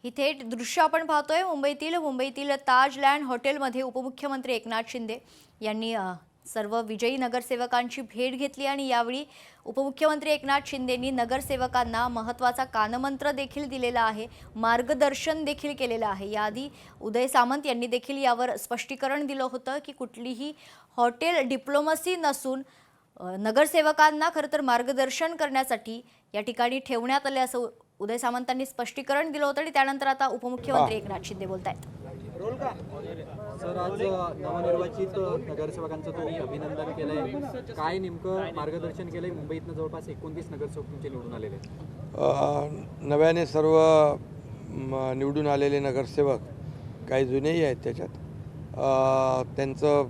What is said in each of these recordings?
ही थेट दृश्य आपण पाहतोय मुंबईतील ताजलँड हॉटेलमध्ये उपमुख्यमंत्री एकनाथ शिंदे यांनी सर्व विजयी नगरसेवकांची भेट घेतली आणि यावेळी उपमुख्यमंत्री एकनाथ शिंदेंनी नगरसेवकांना महत्त्वाचा कानमंत्र देखील दिलेला आहे, मार्गदर्शन देखील केलेलं आहे। याआधी उदय सामंत यांनी देखील यावर स्पष्टीकरण दिलं होतं की कुठलीही हॉटेल डिप्लोमसी नसून नगरसेवकांना खरं तर मार्गदर्शन करण्यासाठी या ठिकाणी ठेवण्यात आले असं उदय सामंतांनी स्पष्टीकरण दिलं होतं आणि त्यानंतर आता उपमुख्यमंत्री एकनाथ शिंदे बोलतायत। सर, आज नवनिर्वाचित नगरसेवकांचं तुम्ही अभिनंदन केलंय, काय नेमकं मार्गदर्शन केलंय? मुंबईतनं जवळपास 29 नगरसेवक तुमचे निवडून आलेले आहेत। नव्याने सर्व निवडून आलेले नगरसेवक काही जुनेही आहेत, त्याच्यात त्यांचं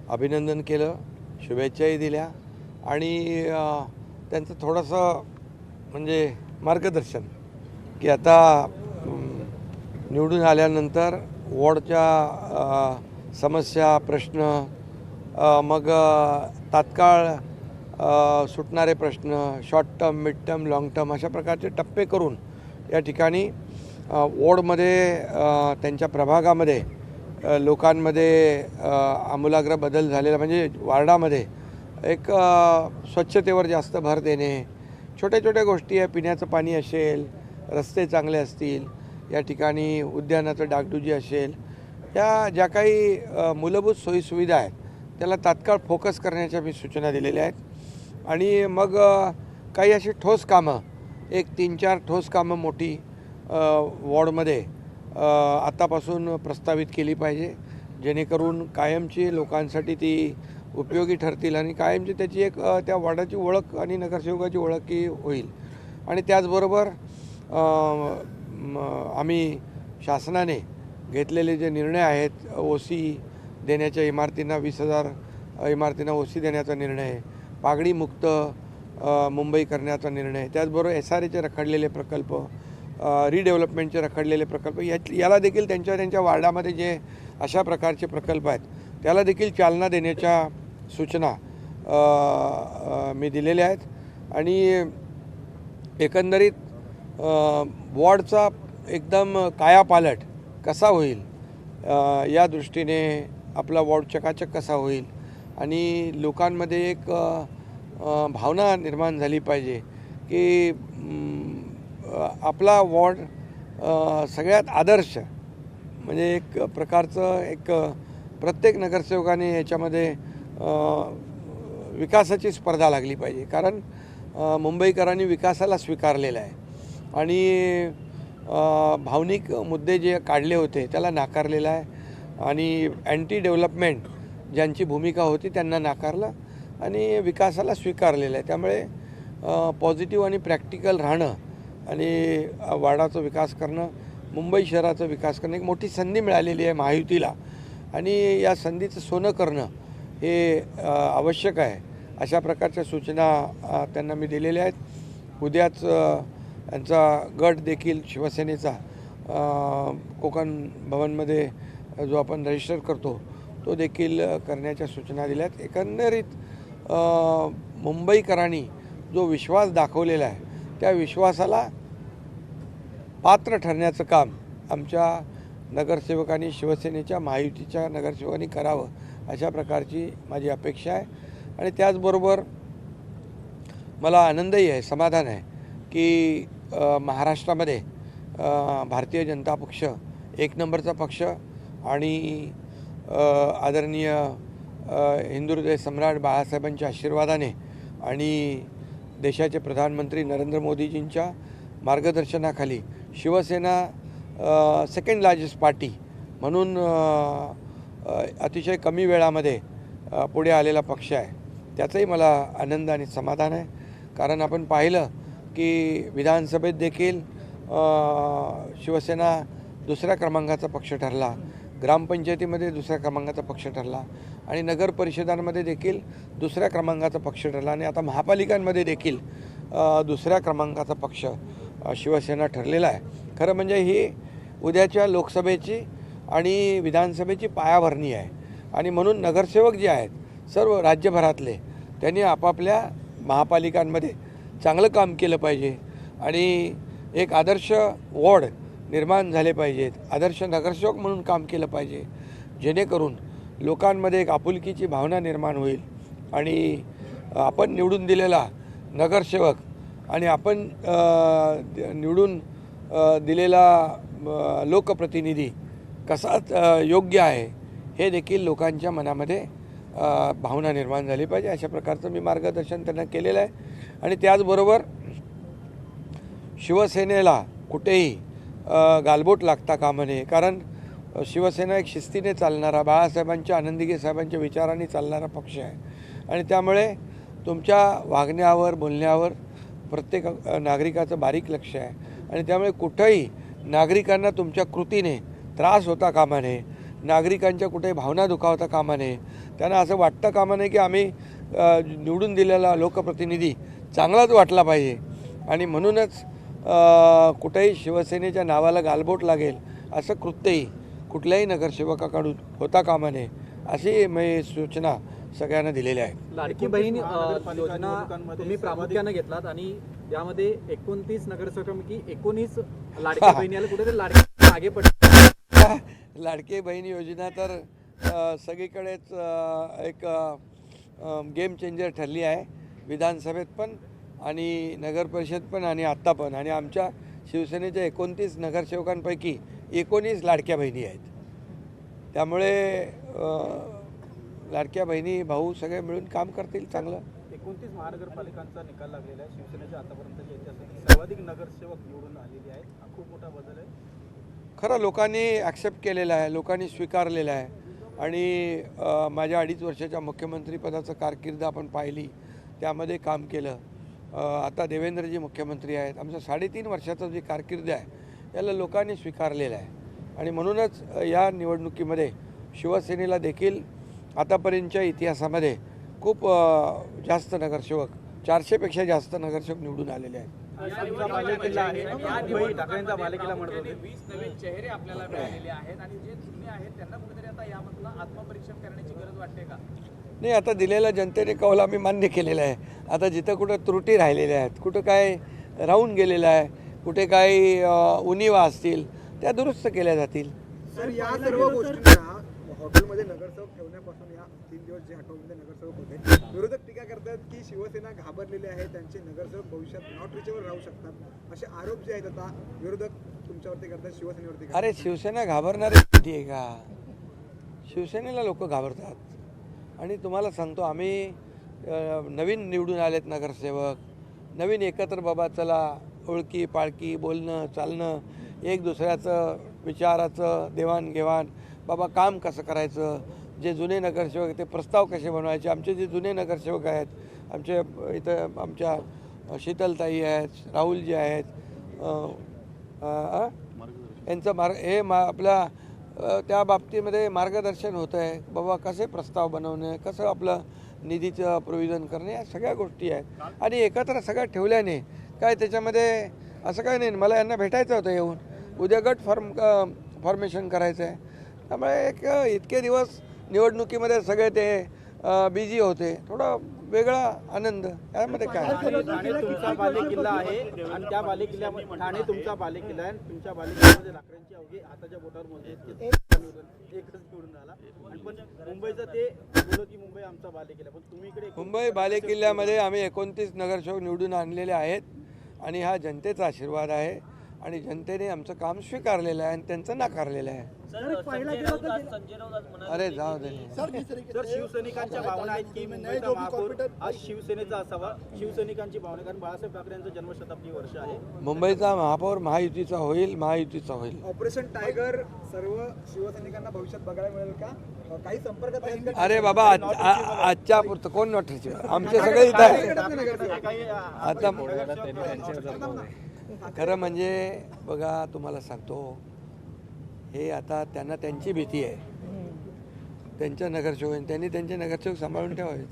अभिनंदन केलं, शुभेच्छाही दिल्या आणि त्यांचं थोडंसं म्हणजे मार्गदर्शन की आता निवडून आल्यानंतर वॉर्डच्या समस्या प्रश्न मग तात्काळ सुटणारे प्रश्न, short term, mid term, long term अशा प्रकारचे टप्पे करून या ठिकाणी वॉर्डमध्ये त्यांच्या प्रभागामध्ये लोकांमध्ये आमूलाग्र बदल झालेला, म्हणजे वार्डामध्ये एक स्वच्छतेवर जास्त भर देणे, छोट्या छोट्या गोष्टी आहे, पिण्याचं पाणी असेल, रस्ते चांगले असतील, या ठिकाणी उद्यानाचं डागडुजी असेल, या ज्या काही मूलभूत सोयीसुविधा आहेत त्याला तात्काळ फोकस करण्याच्या मी सूचना दिलेल्या आहेत। आणि मग काही अशी ठोस कामं, एक 3-4 ठोस कामं मोठी वॉर्डमध्ये आतापासून प्रस्तावित केली पाहिजे, जेणेकरून कायमची लोकांसाठी ती उपयोगी ठरतील आणि कायमची त्याची एक त्या वॉर्डाची ओळख आणि नगरसेवकाची ओळख ही होईल। आणि त्याचबरोबर आम्ही शासनाने घेतलेले जे निर्णय आहेत, OC देण्याच्या इमारतींना 20,000 इमारतींना OC देण्याचा निर्णय, पागडीमुक्त मुंबई करण्याचा निर्णय, त्याचबरोबर SRAचे रखडलेले प्रकल्प, रिडेव्हलपमेंटचे रखडलेले प्रकल्प, याला देखील त्यांच्या वार्डामध्ये जे अशा प्रकारचे प्रकल्प आहेत त्याला देखील चालना देण्याच्या सूचना मी दिलेल्या आहेत। आणि एकंदरीत वॉर्डचा एकदम कायापालट कसा होईल या दृष्टीने आपला वॉर्ड चकाचक कसा होईल आणि लोकांमध्ये एक भावना निर्माण झाली पाहिजे की आपला वॉर्ड सगळ्यात आदर्श, म्हणजे एक प्रकारचं एक प्रत्येक नगरसेवकाने याच्यामध्ये विकासाची स्पर्धा लागली पाहिजे, कारण मुंबईकरांनी विकासाला स्वीकारलेलं आहे आणि भावनिक मुद्दे जे काढले होते त्याला नाकारलेलं आहे आणि अँटी डेव्हलपमेंट ज्यांची भूमिका होती त्यांना नाकारलं आणि विकासाला स्वीकारलेलं आहे। त्यामुळे पॉझिटिव्ह आणि प्रॅक्टिकल राहणं आणि वार्डाचा विकास करणं, मुंबई शहराचा विकास करणं, एक मोठी संधी मिळालेली आहे महायुतीला आणि या संधीचं सोनं करणं हे आवश्यक आहे। अशा प्रकारच्या सूचना त्यांना मी दिलेल्या आहेत। उद्याच यांचा गट देखील शिवसेनेचा कोकण भवनमध्ये जो आपण रजिस्टर करतो तो देखील करण्याच्या सूचना दिल्या आहेत। एकंदरीत मुंबईकरांनी जो विश्वास दाखवलेला आहे त्या विश्वासाला पात्र ठरण्याचं काम आमच्या नगरसेवकांनी, शिवसेनेच्या महायुतीच्या नगरसेवकांनी करावं अशा प्रकारची माझी अपेक्षा आहे। आणि त्याचबरोबर मला आनंदही आहे, समाधान आहे की महाराष्ट्रामध्ये भारतीय जनता पक्ष एक नंबरचा पक्ष आणि आदरणीय हिंदुहृदय सम्राट बाळासाहेबांच्या आशीर्वादाने आणि देशाचे प्रधानमंत्री नरेंद्र मोदीजींच्या मार्गदर्शनाखाली शिवसेना सेकंड लार्जेस्ट पार्टी म्हणून अतिशय कमी वेळामध्ये पुढे आलेला पक्ष आहे। त्याचाही मला आनंद आणि समाधान आहे, कारण आपण पाहिलं की विधानसभेत देखील शिवसेना दुसऱ्या क्रमांकाचा पक्ष ठरला, ग्रामपंचायतीमध्ये दुसऱ्या क्रमांकाचा पक्ष ठरला आणि नगर परिषदांमध्ये देखील दुसऱ्या क्रमांकाचा पक्ष ठरला आणि आता महापालिकांमध्ये देखील दुसऱ्या क्रमांकाचा पक्ष शिवसेना ठरलेला आहे। खरं म्हणजे ही उद्याच्या लोकसभेची आणि विधानसभेची पायाभरणी आहे आणि म्हणून नगरसेवक जे आहेत सर्व राज्यभरातले त्यांनी आपापल्या महापालिकांमध्ये चांगलं काम केलं पाहिजे आणि एक आदर्श वॉर्ड निर्माण झाले पाहिजेत, आदर्श नगरसेवक म्हणून काम केलं पाहिजे, जेणेकरून लोकांमध्ये एक आपुलकीची भावना निर्माण होईल आणि आपण निवडून दिलेला नगरसेवक आणि आपण निवडून दिलेला लोकप्रतिनिधी कसा योग्य आहे हे देखील लोकांच्या मनामध्ये भावना निर्माण झाली पाहिजे. अशा प्रकारचं मी मार्गदर्शन त्यांना केलेलं आहे. आणि त्याचबरोबर शिवसेनेला कुठेही गालबोट लागता कामा नये, कारण शिवसेना एक शिस्तीने चालणारा, बाळासाहेबांच्या, आनंदीगे साहेबांच्या विचारांनी चालणारा पक्ष आहे. आणि त्यामुळे तुमच्या वागण्यावर, बोलण्यावर प्रत्येक नागरिकाचं बारीक लक्ष आहे. आणि त्यामुळे कुठंही नागरिकांना तुमच्या कृतीने त्रास होता कामा नये, नागरिकांच्या कुठेही भावना दुखावता कामा नये, त्यांना असं वाटतं कामा नये की आम्ही निवडून दिलेला लोकप्रतिनिधी चांगलाच वाटला पाहिजे आणि म्हणूनच कुठेही शिवसेनेच्या नावाला गालबोट लागेल असं कृत्यही कुठल्याही नगरसेवकाकडून होता कामा नये, अशी मी सूचना सगळ्यांना दिलेल्या आहेत. लाडकी बहीण योजना तुम्ही प्रामुख्यानं घेतलात आणि यामध्ये 29 नगरसेवकांपैकी 19 लाडकी बहिणीला कुठेतरी लाडकी मागे पडली. लाडकी बहीण योजना तर सगळीकडेच एक गेम चेंजर ठरली आहे, विधानसभेत पण आणि नगर परिषद पण आणि आत्ता पण. आणि आमच्या शिवसेनेच्या 29 नगरसेवकांपैकी 19 लाडक्या बहिणी आहेत. त्यामुळे लाडक्या बहिणी भाऊ सगळे मिळून काम करतील चांगलं. 29 महानगरपालिकांचा निकाल लागलेला आहे. शिवसेनेच्या आतापर्यंतच्या इतिहासातील सर्वाधिक नगरसेवक निवडून आलेले आहेत. हा खूप मोठा बदल आहे. खरं लोकांनी ॲक्सेप्ट केलेलं आहे, लोकांनी स्वीकारलेलं आहे. आणि माझ्या 2.5 वर्षाच्या मुख्यमंत्रीपदाचं कारकीर्द आपण पाहिली, त्यामध्ये काम केलं. आता देवेंद्रजी मुख्यमंत्री आहेत. आमचं 3.5 वर्षाचं जे कारकीर्द आहे याला लोकांनी स्वीकारलेलं आहे. आणि म्हणूनच या निवडणुकीमध्ये शिवसेनेला देखील आतापर्यंतच्या इतिहासामध्ये खूप जास्त नगरसेवक, 400पेक्षा जास्त नगरसेवक निवडून आलेले आहेत. आमचा बालेकिल्ला आहे, मुंबई ठाकरेंचा बालेकिल्ला म्हणत होते. 20 नवे चेहरे आपल्याला मिळालेले आहेत आणि जे जुने आहेत त्यांना कुठेतरी आता यामधलं आत्मपरीक्षण करण्याची गरज वाटते का? नाही, आता दिलेला जनतेने कौल आम्ही मान्य केलेला आहे. आता जिथं कुठं त्रुटी राहिलेल्या आहेत, कुठं काय राहून गेलेलं आहे, कुठे काही उणिवा असतील त्या दुरुस्त केल्या जातील. सर, या सर्व गोष्टींना हॉटेलमध्ये नगरसेवक ठेवण्यापासून या 3 दिवस जे हॉटेलमध्ये नगरसेवक होते, विरोधक टीका करतात की शिवसेना घाबरलेली आहे, त्यांचे नगरसेवक भविष्यात नॉट रिचेबल राहू शकतात, असे आरोप जे आहेत आता विरोधक तुमच्यावरती करतात, शिवसेनेवरती करतात. अरे शिवसेना घाबरणारी किती आहे का? शिवसेनेला लोक घाबरतात. आणि तुम्हाला सांगतो, आम्ही नवीन निवडून आलेत नगरसेवक, नवीन एकत्र बाबा चला ओळखी पाळकी, बोलणं चालणं, एक दुसऱ्याचं विचाराचं देवाणघेवाण, बाबा काम कसं करायचं, जे जुने नगरसेवक ते प्रस्ताव कसे बनवायचे. आमचे जे जुने नगरसेवक आहेत, आमचे इथं आमच्या शीतलताई आहेत, राहुलजी आहेत, यांचं आपल्या त्या बाबतीमध्ये मार्गदर्शन होतं आहे. बाबा कसे प्रस्ताव बनवणे, कसं आपलं निधीचं प्रोव्हिजन करणे, या सगळ्या गोष्टी आहेत. आणि एकत्र सगळ्या ठेवल्याने काय त्याच्यामध्ये असं काय नाही. मला यांना भेटायचं होतं येऊन, उद्या गट फॉर्मेशन करायचं आहे. त्यामुळे इतके दिवस निवडणुकीमध्ये सगळे ते बिझी होते, थोडा वेगळा आनंद यामध्ये काय. ठाणे तुमचा बालेकिल्ला आहे आणि त्या बालेकिल्ल्यामध्ये ठाणे तुमचा बालेकिल्ला आहे. तुमच्या बालेकिल्ल्यामध्ये लाकडांची अवघी हाताच्या बोटावर मोजले एकच निवडून आला. आणि पण मुंबईचं ते बोलत की मुंबई आमचा बालेकिल्ला, पण तुम्ही इकडे मुंबई बालेकिल्ल्यामध्ये आम्ही 29 नगरसेवक निवडून आणलेले आहेत. आणि हा जनतेचा आशीर्वाद आहे आणि जनतेने आमचं काम स्वीकारलेलं आहे आणि त्यांचं नाकारलेलं आहे. अरे जाऊ दे. सर, शिवसैनिकांच्या भावना आहेत की मुंबईचा महापौर हा शिवसेनेचा असावा. शिवसैनिकांची भावना, कारण बाळासाहेब ठाकरे यांचं जन्मशताब्दी वर्ष आहे. मुंबईचा महापौर महायुतीचा होईल, महायुतीचा होईल. ऑपरेशन टायगर सर्व शिवसैनिकांना भविष्यात बघायला मिळेल का? काही संपर्कात आहेत का? अरे बाबा, आजच्या पुरतं कोण नोटीस, आमचे सगळे इथं आहे. आता खरं म्हणजे बघा, तुम्हाला सांगतो, हे आता त्यांना त्यांची भीती आहे. त्यांच्या नगरसेवक, त्यांनी त्यांचे नगरसेवक सांभाळून ठेवावे.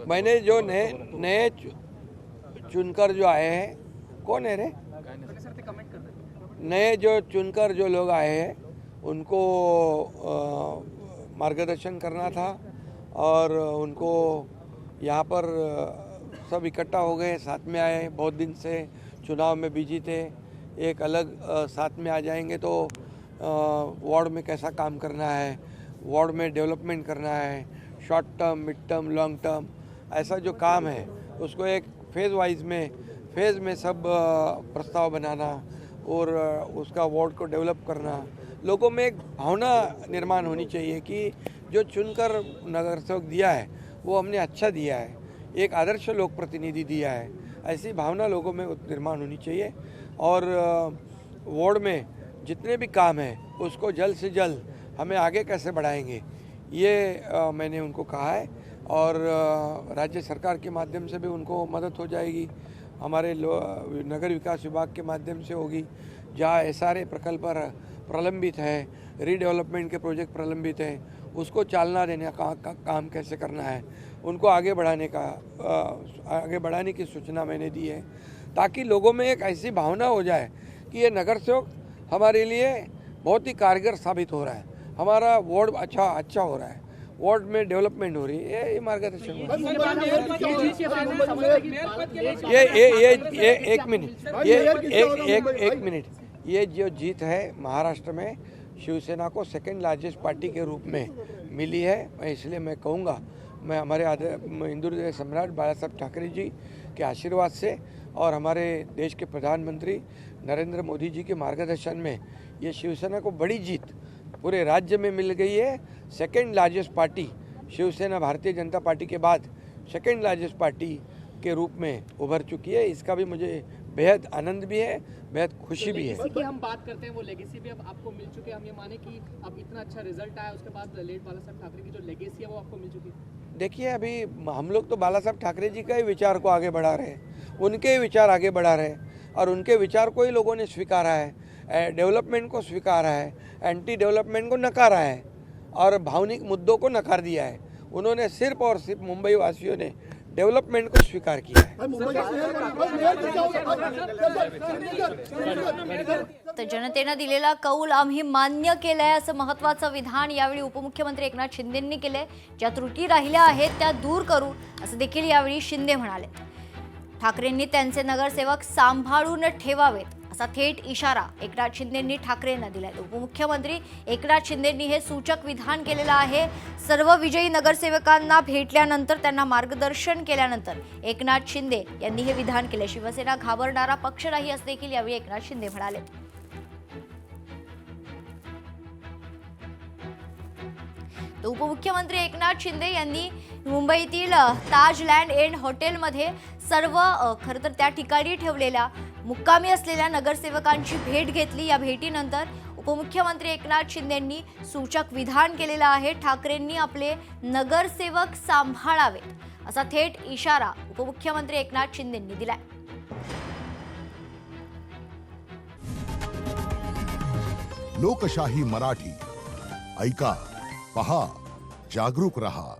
मैंने जो नए चुनकर जो आए हैं, कौन है रे, नए जो चुनकर जो लोग आए हैं उनको मार्गदर्शन करना था और उनको यहाँ पर सब इकट्ठा हो गए, साथ में आए, बहुत दिन से चुनाव में बिजी थे, एक अलग साथ में आ जाएंगे तो वार्ड में कैसा काम करना है, वार्ड में डेवलपमेंट करना है, short term, mid term, long term, ऐसा जो काम है उसको एक फेज़ में सब प्रस्ताव बनाना और उसका वार्ड को डेवलप करना। लोगों में एक भावना निर्माण होनी चाहिए कि जो चुनकर नगर सेवक दिया है वो हमने अच्छा दिया है, एक आदर्श लोक प्रतिनिधि दिया है, ऐसी भावना लोगों में निर्माण होनी चाहिए। और वार्ड में जितने भी काम हैं उसको जल्द से जल्द हमें आगे कैसे बढ़ाएंगे ये मैंने उनको कहा है और राज्य सरकार के माध्यम से भी उनको मदद हो जाएगी, हमारे नगर विकास विभाग के माध्यम से होगी। जहाँ SRA प्रकल्प प्रलंबित है, रीडेवलपमेंट के प्रोजेक्ट प्रलंबित हैं, उसको चालना देने का काम कैसे करना है, उनको आगे बढ़ाने की सूचना मैंने दी है, ताकि लोगों में एक ऐसी भावना हो जाए कि ये नगर सेवक हमारे लिए बहुत ही कारगर साबित हो रहा है, हमारा वार्ड अच्छा हो रहा है, वार्ड में डेवलपमेंट हो रही है। ये मार्गदर्शन एक मिनट, ये जो जीत है महाराष्ट्र में शिवसेना को सेकंड लार्जेस्ट पार्टी के रूप में मिली है, मैं इसलिए मैं कहूँगा, मैं हमारे हिंदू हृदय सम्राट बाला साहब ठाकरे जी के आशीर्वाद से और हमारे देश के प्रधानमंत्री नरेंद्र मोदी जी के मार्गदर्शन में ये शिवसेना को बड़ी जीत पूरे राज्य में मिल गई है। Second largest party Shiv Sena Bharatiya Janata party के बाद सेकंड लार्जेस्ट पार्टी के रूप में उभर चुकी है। इसका भी मुझे बेहद आनंद भी है, बेहद खुशी भी है। की हम बात करते हैं, वो लेगेसी भी अब आपको मिल चुके हैं, हम ये माने कि अब इतना अच्छा रिजल्ट आया उसके बाद लेट बाला साहब ठाकरे की जो लेगेसी है वो आपको मिल चुकी है? देखिए, अभी हम लोग तो बाला साहब ठाकरे जी का ही विचार को आगे बढ़ा रहे हैं, उनके ही विचार आगे बढ़ा रहे हैं और उनके विचार को ही लोगों ने स्वीकारा है, डेवलपमेंट को स्वीकारा है, एंटी डेवलपमेंट को नकारा है और भावनिक मुद्दों को नकार दिया है। उन्होंने सिर्फ और सिर्फ मुंबई वासियों ने डेवलपमेंट को स्वीकार किया है। तर जनतेनं दिलेला कौल आम्ही मान्य केलाय असं महत्त्वाचं विधान यावेळी उपमुख्यमंत्री एकनाथ शिंदेंनी केले। ज्या त्रुटी राहिल्या आहेत त्या दूर करू असं देखील यावेळी शिंदे म्हणाले। ठाकरेंनी त्यांचे नगरसेवक सांभाळून ठेवावेत असा थेट इशारा एकनाथ शिंदेंनी ठाकरेंना दिलाय। उपमुख्यमंत्री एकनाथ शिंदेंनी हे सूचक विधान केलेलं आहे। सर्व विजयी नगरसेवकांना भेटल्यानंतर त्यांना मार्गदर्शन केल्यानंतर एकनाथ शिंदे यांनी हे विधान केले। शिवसेना घाबरणारा पक्ष नाही असं देखील यावेळी एकनाथ शिंदे म्हणाले। तो उपमुख्यमंत्री एकनाथ शिंदे यांनी मुंबईतील ताज लँड एंड हॉटेलमध्ये सर्व खरं तर त्या ठिकाणी ठेवलेल्या मुक्कामी असलेल्या नगरसेवकांची भेट घेतली। या भेटीनंतर उपमुख्यमंत्री एकनाथ शिंदेंनी सूचक विधान केलेलं आहे। ठाकरेंनी आपले नगरसेवक सांभाळावेत असा थेट इशारा उपमुख्यमंत्री एकनाथ शिंदेंनी दिलाय। लोकशाही मराठी ऐका, पहा, जागरूक रहा।